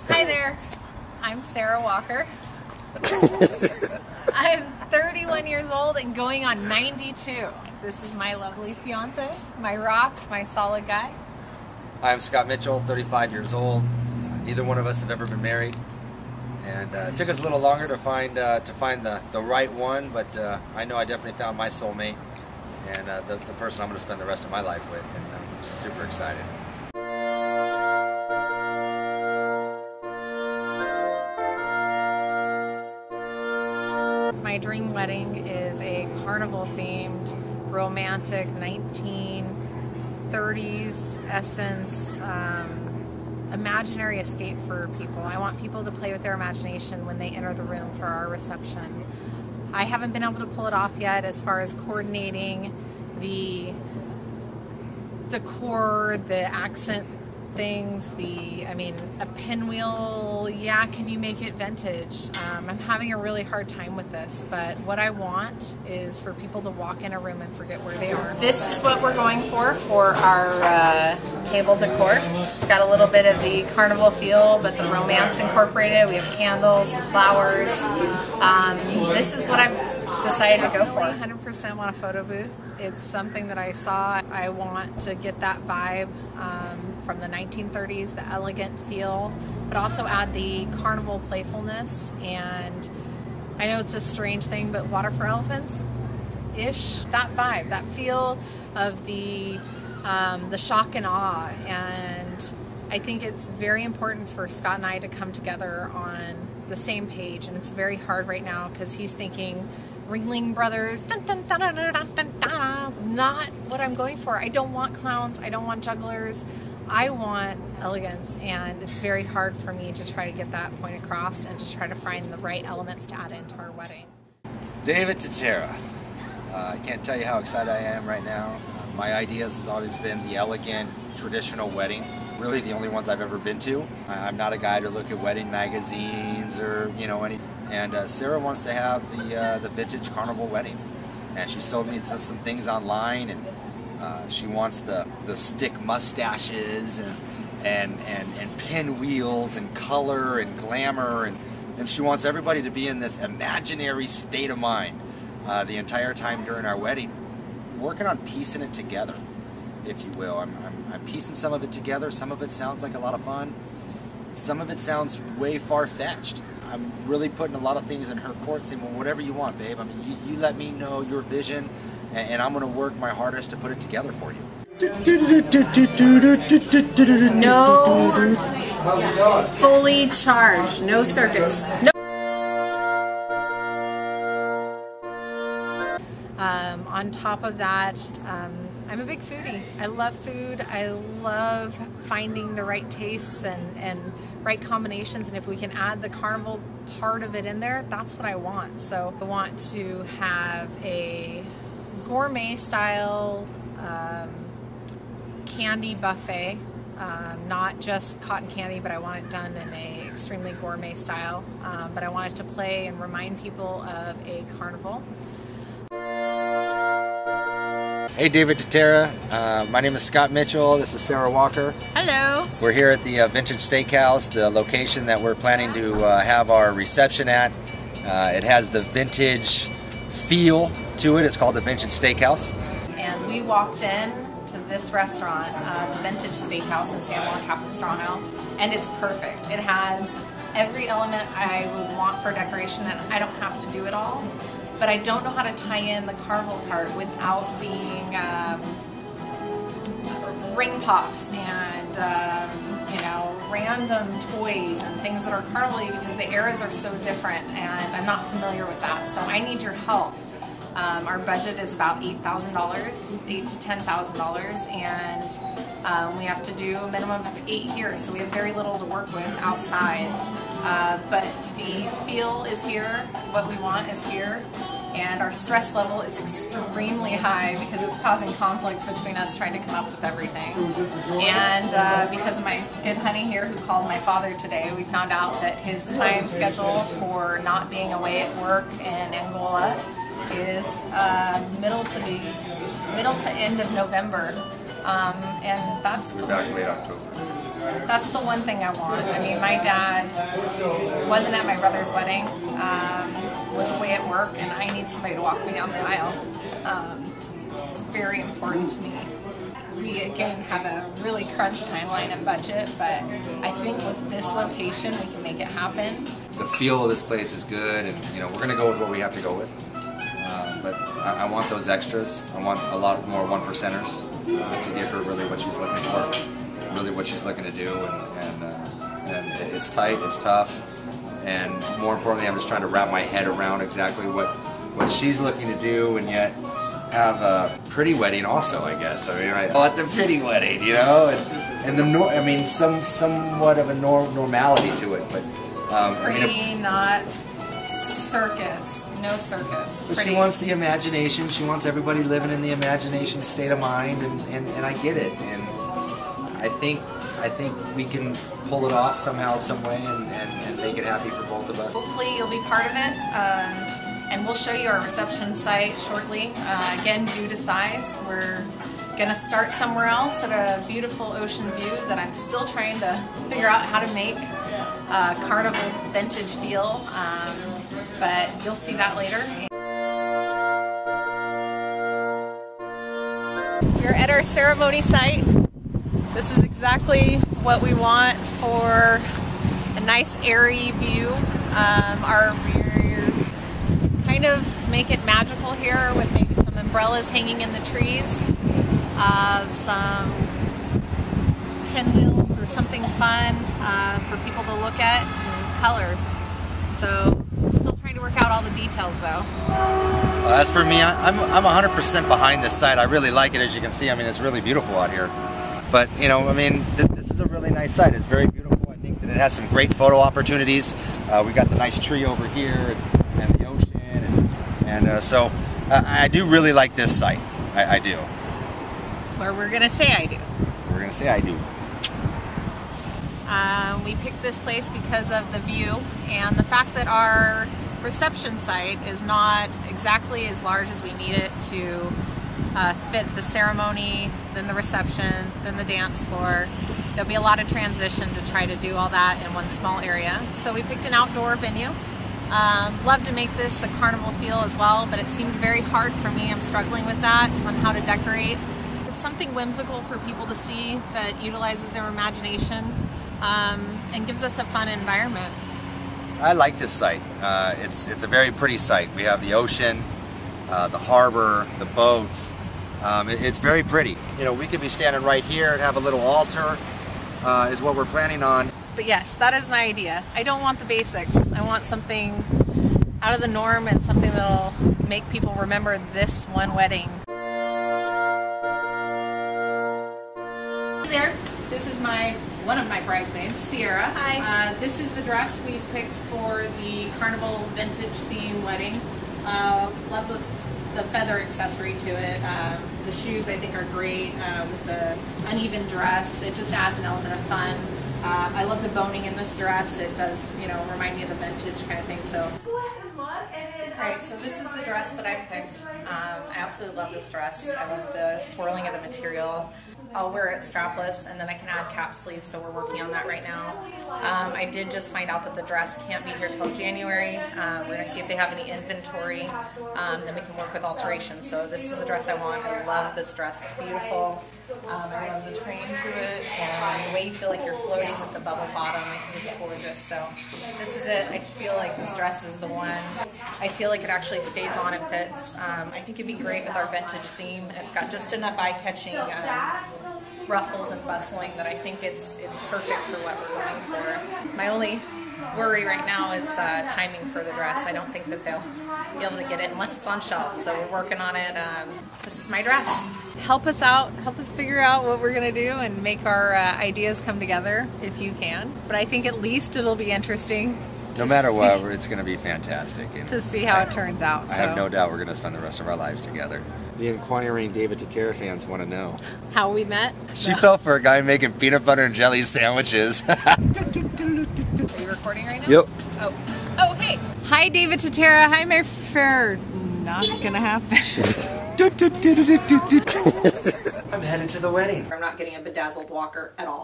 Hi there, I'm Sarah Walker. I'm 31 years old and going on 92. This is my lovely fiance, my rock, my solid guy. I'm Scott Mitchell, 35 years old. Neither one of us have ever been married, and it took us a little longer to find the right one, but I know I definitely found my soulmate and the person I'm going to spend the rest of my life with, and I'm just super excited. My dream wedding is a carnival-themed, romantic 1930s essence, imaginary escape for people. I want people to play with their imagination when they enter the room for our reception. I haven't been able to pull it off yet as far as coordinating the decor, the accent things, a pinwheel, yeah, can you make it vintage? I'm having a really hard time with this, but what I want is for people to walk in a room and forget where they are. This is what we're going for our table decor. It's got a little bit of the carnival feel, but the romance incorporated. We have candles and flowers. This is what I've decided to go for. 100% want a photo booth. It's something that I saw. I want to get that vibe from the 1930s, the elegant feel, but also add the carnival playfulness. And I know it's a strange thing, but water for elephants-ish, that vibe, that feel of the shock and awe. And I think it's very important for Scott and I to come together on the same page, and it's very hard right now because he's thinking Ringling Brothers, dun, dun, dun, dun, dun, dun, dun, dun. Not what I'm going for. I don't want clowns, I don't want jugglers, I want elegance, and it's very hard for me to try to get that point across and to try to find the right elements to add into our wedding. David to Tara. I can't tell you how excited I am right now. My ideas has always been the elegant, traditional wedding. Really the only ones I've ever been to. I'm not a guy to look at wedding magazines or anything. And Sarah wants to have the vintage carnival wedding, and she showed me some things online, and she wants the stick mustaches and pinwheels and color and glamour, and she wants everybody to be in this imaginary state of mind the entire time during our wedding, working on piecing it together, if you will. I'm piecing some of it together. Some of it sounds like a lot of fun. Some of it sounds way far-fetched. I'm really putting a lot of things in her court, saying, well, whatever you want, babe. I mean, you let me know your vision, and I'm going to work my hardest to put it together for you. No fully charged, no circuits. No. On top of that, I'm a big foodie. I love food. I love finding the right tastes and right combinations, and if we can add the carnival part of it in there, that's what I want. So I want to have a gourmet style candy buffet, not just cotton candy, but I want it done in a extremely gourmet style, but I want it to play and remind people of a carnival. Hey, David to Tara. My name is Scott Mitchell. This is Sarah Walker. Hello. We're here at the Vintage Steakhouse, the location that we're planning to have our reception at. It has the vintage feel to it. It's called the Vintage Steakhouse. And we walked in to this restaurant, the Vintage Steakhouse in San Juan Capistrano, and it's perfect. It has every element I would want for decoration, and I don't have to do it all. But I don't know how to tie in the carnival part without being ring pops and random toys and things that are carnival-y, because the eras are so different and I'm not familiar with that. So I need your help. Our budget is about $8,000, $8,000 to $10,000, and we have to do a minimum of 8 here, so we have very little to work with outside. But the feel is here, what we want is here, and our stress level is extremely high because it's causing conflict between us trying to come up with everything. And because of my good honey here who called my father today, we found out that his time schedule for not being away at work in Angola is middle to end of November, and that's back late October. That's the one thing I want. I mean, my dad wasn't at my brother's wedding, was away at work, and I need somebody to walk me down the aisle. It's very important to me. We, again, have a really crunched timeline and budget, but I think with this location, we can make it happen. The feel of this place is good, and you know, we're going to go with what we have to go with. But I want those extras. I want a lot more one percenters to give her really what she's looking for, really what she's looking to do, and it's tight, it's tough, and more importantly, I'm just trying to wrap my head around exactly what she's looking to do, and yet have a pretty wedding also, I guess. I mean, I want the pretty wedding, you know, and I mean, somewhat of a normality to it, but pretty, I mean, not circus, no circus. But pretty. She wants the imagination. She wants everybody living in the imagination state of mind, and I get it. And I think we can pull it off somehow, some way, and make it happy for both of us. Hopefully, you'll be part of it. And we'll show you our reception site shortly. Again, due to size, we're going to start somewhere else at a beautiful ocean view that I'm still trying to figure out how to make a carnival vintage feel, but you'll see that later. We're at our ceremony site. This is exactly what we want for a nice airy view. Kind of make it magical here with maybe some umbrellas hanging in the trees, some pinwheels or something fun for people to look at, and colors. So still trying to work out all the details though. As for me, I'm 100% behind this site. I really like it, as you can see. I mean, it's really beautiful out here. But you know, I mean, this is a really nice site. It's very beautiful. I think that it has some great photo opportunities. We got the nice tree over here and the ocean. And so I do really like this site. I do. Or we're going to say I do. We're going to say I do. We picked this place because of the view and the fact that our reception site is not exactly as large as we need it to fit the ceremony, then the reception, then the dance floor. There'll be a lot of transition to try to do all that in one small area. So we picked an outdoor venue. Love to make this a carnival feel as well, but it seems very hard for me. I'm struggling with that on how to decorate. There's something whimsical for people to see that utilizes their imagination and gives us a fun environment. I like this site. It's a very pretty site. We have the ocean, the harbor, the boats. It's very pretty. You know, we could be standing right here and have a little altar is what we're planning on. But yes, that is my idea. I don't want the basics. I want something out of the norm and something that'll make people remember this one wedding. There, this is one of my bridesmaids, Sierra. Hi. This is the dress we picked for the carnival vintage theme wedding. Love the feather accessory to it. The shoes I think are great with the uneven dress. It just adds an element of fun. I love the boning in this dress. It does, you know, remind me of the vintage kind of thing. So, alright, so this is the dress that I picked. I absolutely love this dress. I love the swirling of the material. I'll wear it strapless, and then I can add cap sleeves, so we're working on that right now. I did just find out that the dress can't be here till January. We're going to see if they have any inventory, then we can work with alterations. So this is the dress I want. I love this dress. It's beautiful. I love the train to it, and the way you feel like you're floating with the bubble bottom. I think it's gorgeous. So this is it. I feel like this dress is the one. I feel like it actually stays on and fits. I think it'd be great with our vintage theme. It's got just enough eye-catching ruffles and bustling that I think it's perfect for what we're going for. My only worry right now is timing for the dress. I don't think that they'll be able to get it unless it's on shelf, so we're working on it. This is my dress. Help us out, help us figure out what we're gonna do and make our ideas come together if you can. But I think at least it'll be interesting. No matter what, it's going to be fantastic. And to see how it turns out. I have no doubt we're going to spend the rest of our lives together. The inquiring David Tatera fans want to know how we met. She fell for a guy making peanut butter and jelly sandwiches. Are you recording right now? Yep. Oh, hey. Hi, David Tatera. Hi, my friend. Not gonna happen. I'm headed to the wedding. I'm not getting a bedazzled walker at all.